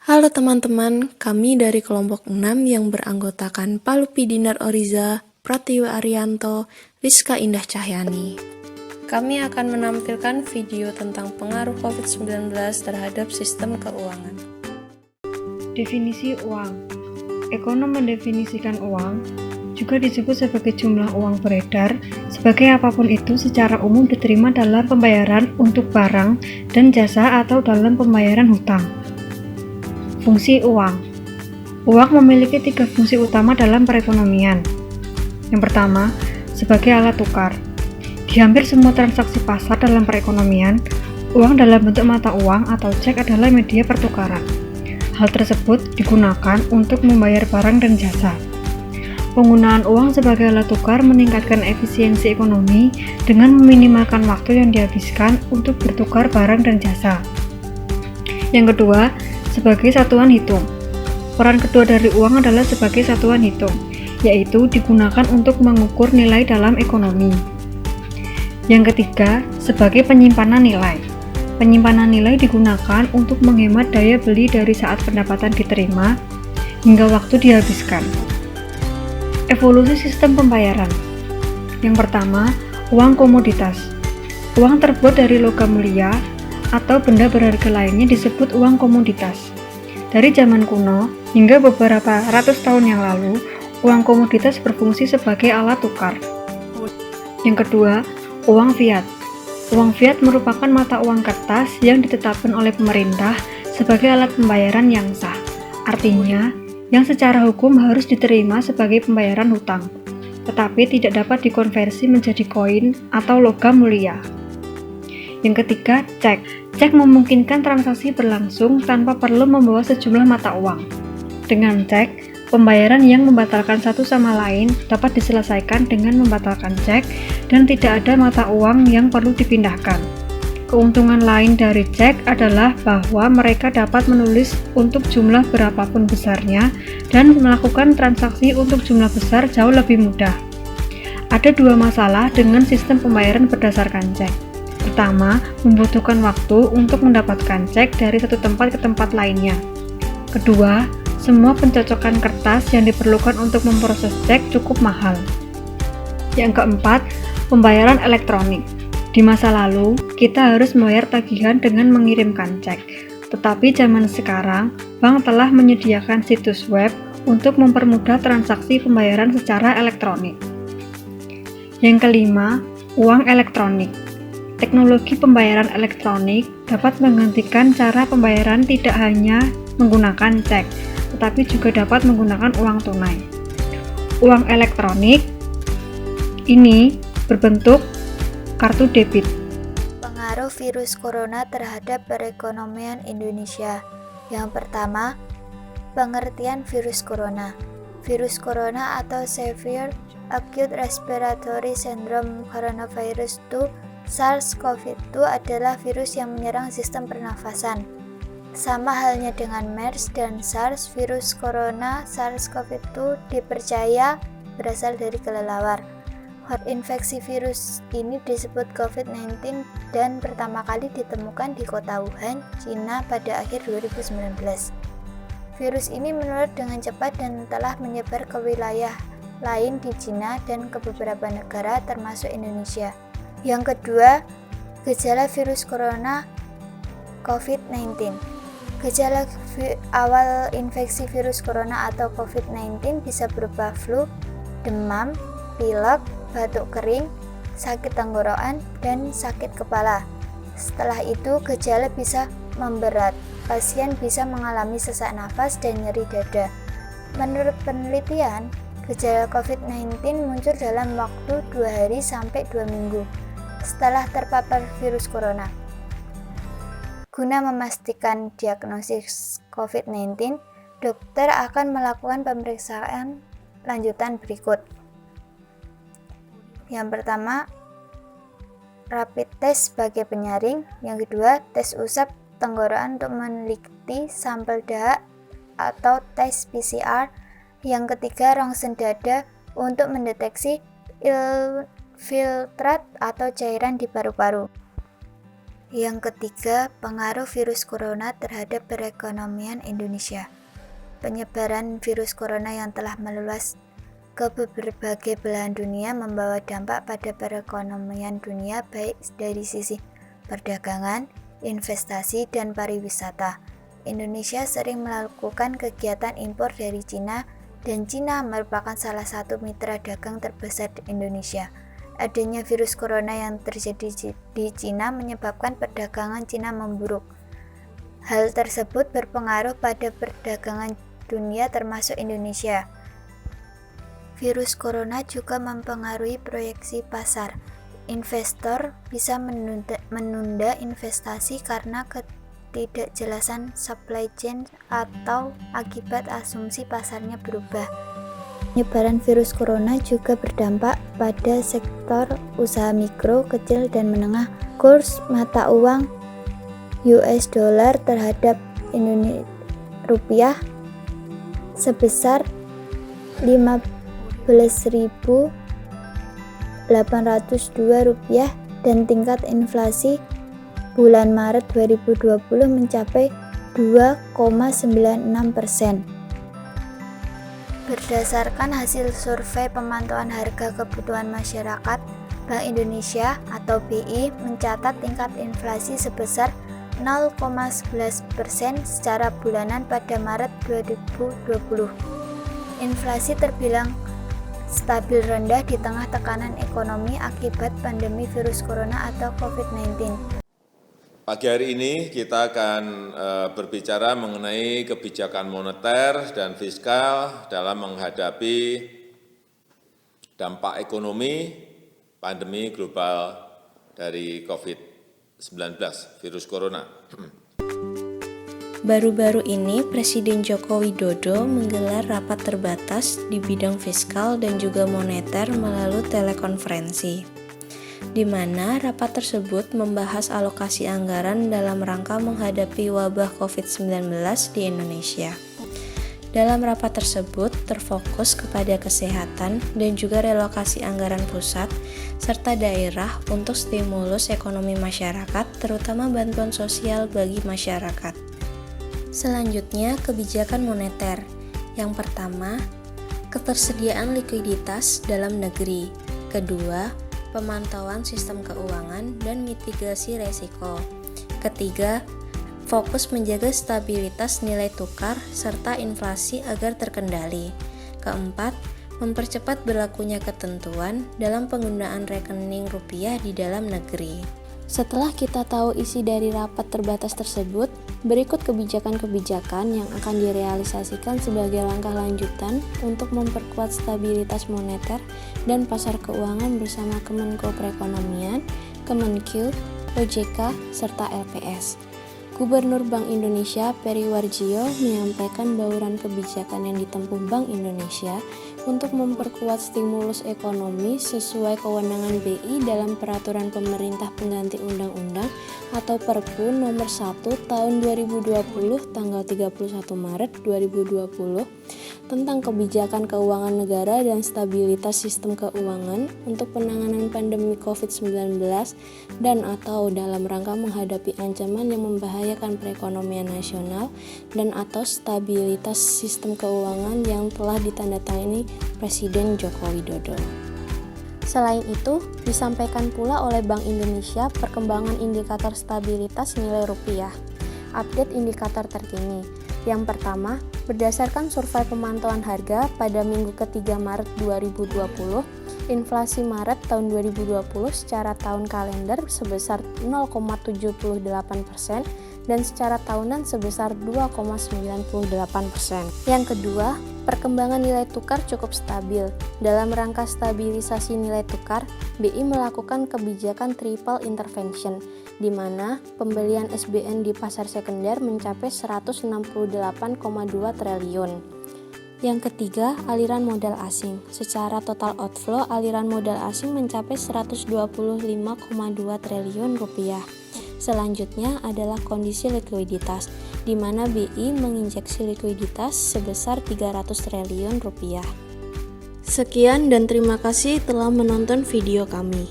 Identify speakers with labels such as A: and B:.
A: Halo teman-teman, kami dari kelompok 6 yang beranggotakan Palupi Dinar Oriza, Pratiwa Arianto, Rizka Indah Cahyani. Kami akan menampilkan video tentang pengaruh COVID-19 terhadap sistem keuangan.
B: Definisi uang. Ekonom mendefinisikan uang, juga disebut sebagai jumlah uang beredar, sebagai apapun itu secara umum diterima dalam pembayaran untuk barang dan jasa atau dalam pembayaran hutang. Fungsi uang. Uang memiliki 3 fungsi utama dalam perekonomian. Yang pertama, sebagai alat tukar. Di hampir semua transaksi pasar dalam perekonomian, uang dalam bentuk mata uang atau cek adalah media pertukaran. Hal tersebut digunakan untuk membayar barang dan jasa. Penggunaan uang sebagai alat tukar meningkatkan efisiensi ekonomi dengan meminimalkan waktu yang dihabiskan untuk bertukar barang dan jasa. Yang kedua, sebagai satuan hitung. Peran kedua dari uang adalah sebagai satuan hitung, yaitu digunakan untuk mengukur nilai dalam ekonomi. Yang ketiga, sebagai penyimpanan nilai. Penyimpanan nilai digunakan untuk menghemat daya beli dari saat pendapatan diterima hingga waktu dihabiskan. Evolusi sistem pembayaran. Yang pertama, uang komoditas. Uang terbuat dari logam mulia atau benda berharga lainnya disebut uang komoditas. Dari zaman kuno hingga beberapa ratus tahun yang lalu, uang komoditas berfungsi sebagai alat tukar. Yang kedua, uang fiat. Uang fiat merupakan mata uang kertas yang ditetapkan oleh pemerintah sebagai alat pembayaran yang sah. Artinya, yang secara hukum harus diterima sebagai pembayaran hutang, tetapi tidak dapat dikonversi menjadi koin atau logam mulia. Yang ketiga, cek. Cek memungkinkan transaksi berlangsung tanpa perlu membawa sejumlah mata uang. Dengan cek, pembayaran yang membatalkan satu sama lain dapat diselesaikan dengan membatalkan cek dan tidak ada mata uang yang perlu dipindahkan. Keuntungan lain dari cek adalah bahwa mereka dapat menulis untuk jumlah berapapun besarnya dan melakukan transaksi untuk jumlah besar jauh lebih mudah. Ada 2 masalah dengan sistem pembayaran berdasarkan cek. Pertama, membutuhkan waktu untuk mendapatkan cek dari satu tempat ke tempat lainnya. Kedua, semua pencocokan kertas yang diperlukan untuk memproses cek cukup mahal. Yang keempat, pembayaran elektronik. Di masa lalu, kita harus membayar tagihan dengan mengirimkan cek. Tetapi zaman sekarang, bank telah menyediakan situs web untuk mempermudah transaksi pembayaran secara elektronik. Yang kelima, uang elektronik. Teknologi pembayaran elektronik dapat menggantikan cara pembayaran tidak hanya menggunakan cek, tetapi juga dapat menggunakan uang tunai. Uang elektronik ini berbentuk kartu debit.
C: Pengaruh virus corona terhadap perekonomian Indonesia. Yang pertama, pengertian virus corona. Virus corona atau Severe Acute Respiratory Syndrome Coronavirus 2 SARS-CoV-2 adalah virus yang menyerang sistem pernafasan. Sama halnya dengan MERS dan SARS, virus corona SARS-CoV-2 dipercaya berasal dari kelelawar. Infeksi virus ini disebut COVID-19 dan pertama kali ditemukan di kota Wuhan, Cina pada akhir 2019. Virus ini menular dengan cepat dan telah menyebar ke wilayah lain di Cina dan ke beberapa negara termasuk Indonesia. Yang kedua, gejala virus corona COVID-19. Gejala awal infeksi virus corona atau COVID-19 bisa berupa flu, demam, pilek, batuk kering, sakit tenggorokan, dan sakit kepala. Setelah itu, gejala bisa memberat. Pasien bisa mengalami sesak nafas dan nyeri dada. Menurut penelitian, gejala COVID-19 muncul dalam waktu 2 hari sampai 2 minggu setelah terpapar virus corona. Guna memastikan diagnosis COVID-19, dokter akan melakukan pemeriksaan lanjutan berikut. Yang pertama, rapid test sebagai penyaring. Yang kedua, tes usap tenggorokan untuk meneliti sampel dahak atau tes PCR. Yang ketiga, rongsen dada untuk mendeteksi infiltrat atau cairan di paru-paru. Yang ketiga, pengaruh virus corona terhadap perekonomian Indonesia. Penyebaran virus corona yang telah meluas ke berbagai belahan dunia membawa dampak pada perekonomian dunia baik dari sisi perdagangan, investasi, dan pariwisata. Indonesia sering melakukan kegiatan impor dari Cina dan Cina merupakan salah satu mitra dagang terbesar di Indonesia. Adanya virus corona yang terjadi di Cina menyebabkan perdagangan Cina memburuk. Hal tersebut berpengaruh pada perdagangan dunia termasuk Indonesia. Virus corona juga mempengaruhi proyeksi pasar. Investor bisa menunda investasi karena ketidakjelasan supply chain atau akibat asumsi pasarnya berubah. Penyebaran virus corona juga berdampak pada sektor usaha mikro, kecil, dan menengah. Kurs mata uang US dollar terhadap rupiah sebesar 15.802 rupiah dan tingkat inflasi bulan Maret 2020 mencapai 2,96%. Berdasarkan hasil survei pemantauan harga kebutuhan masyarakat, Bank Indonesia atau BI mencatat tingkat inflasi sebesar 0,11% secara bulanan pada Maret 2020. Inflasi terbilang stabil rendah di tengah tekanan ekonomi akibat pandemi virus corona atau COVID-19.
D: Pagi hari ini kita akan berbicara mengenai kebijakan moneter dan fiskal dalam menghadapi dampak ekonomi pandemi global dari COVID-19, virus corona.
A: Baru-baru ini Presiden Joko Widodo menggelar rapat terbatas di bidang fiskal dan juga moneter melalui telekonferensi, di mana rapat tersebut membahas alokasi anggaran dalam rangka menghadapi wabah COVID-19 di Indonesia. Dalam rapat tersebut terfokus kepada kesehatan dan juga relokasi anggaran pusat serta daerah untuk stimulus ekonomi masyarakat, terutama bantuan sosial bagi masyarakat. Selanjutnya, kebijakan moneter. Yang pertama, ketersediaan likuiditas dalam negeri. Kedua, pemantauan sistem keuangan dan mitigasi resiko. Ketiga, fokus menjaga stabilitas nilai tukar serta inflasi agar terkendali. Keempat, mempercepat berlakunya ketentuan dalam penggunaan rekening rupiah di dalam negeri. Setelah kita tahu isi dari rapat terbatas tersebut, berikut kebijakan-kebijakan yang akan direalisasikan sebagai langkah lanjutan untuk memperkuat stabilitas moneter dan pasar keuangan bersama Kemenko Perekonomian, Kemenkyu, OJK, serta LPS. Gubernur Bank Indonesia Peri Warjio menyampaikan bauran kebijakan yang ditempuh Bank Indonesia untuk memperkuat stimulus ekonomi sesuai kewenangan BI dalam Peraturan Pemerintah Pengganti Undang-Undang atau Perpu Nomor 1 Tahun 2020 tanggal 31 Maret 2020 tentang kebijakan keuangan negara dan stabilitas sistem keuangan untuk penanganan pandemi COVID-19 dan atau dalam rangka menghadapi ancaman yang membahayakan perekonomian nasional dan atau stabilitas sistem keuangan yang telah ditandatangani Presiden Joko Widodo. Selain itu, disampaikan pula oleh Bank Indonesia perkembangan indikator stabilitas nilai rupiah. Update indikator terkini. Yang pertama, berdasarkan survei pemantauan harga pada minggu ketiga Maret 2020, inflasi Maret tahun 2020 secara tahun kalender sebesar 0,78% dan secara tahunan sebesar 2,98%. Yang kedua, perkembangan nilai tukar cukup stabil. Dalam rangka stabilisasi nilai tukar, BI melakukan kebijakan triple intervention, di mana pembelian SBN di pasar sekunder mencapai 168,2 triliun. Yang ketiga, aliran modal asing. Secara total outflow, aliran modal asing mencapai 125,2 triliun rupiah. Selanjutnya adalah kondisi likuiditas, di mana BI menginjeksi likuiditas sebesar 300 triliun rupiah. Sekian dan terima kasih telah menonton video kami.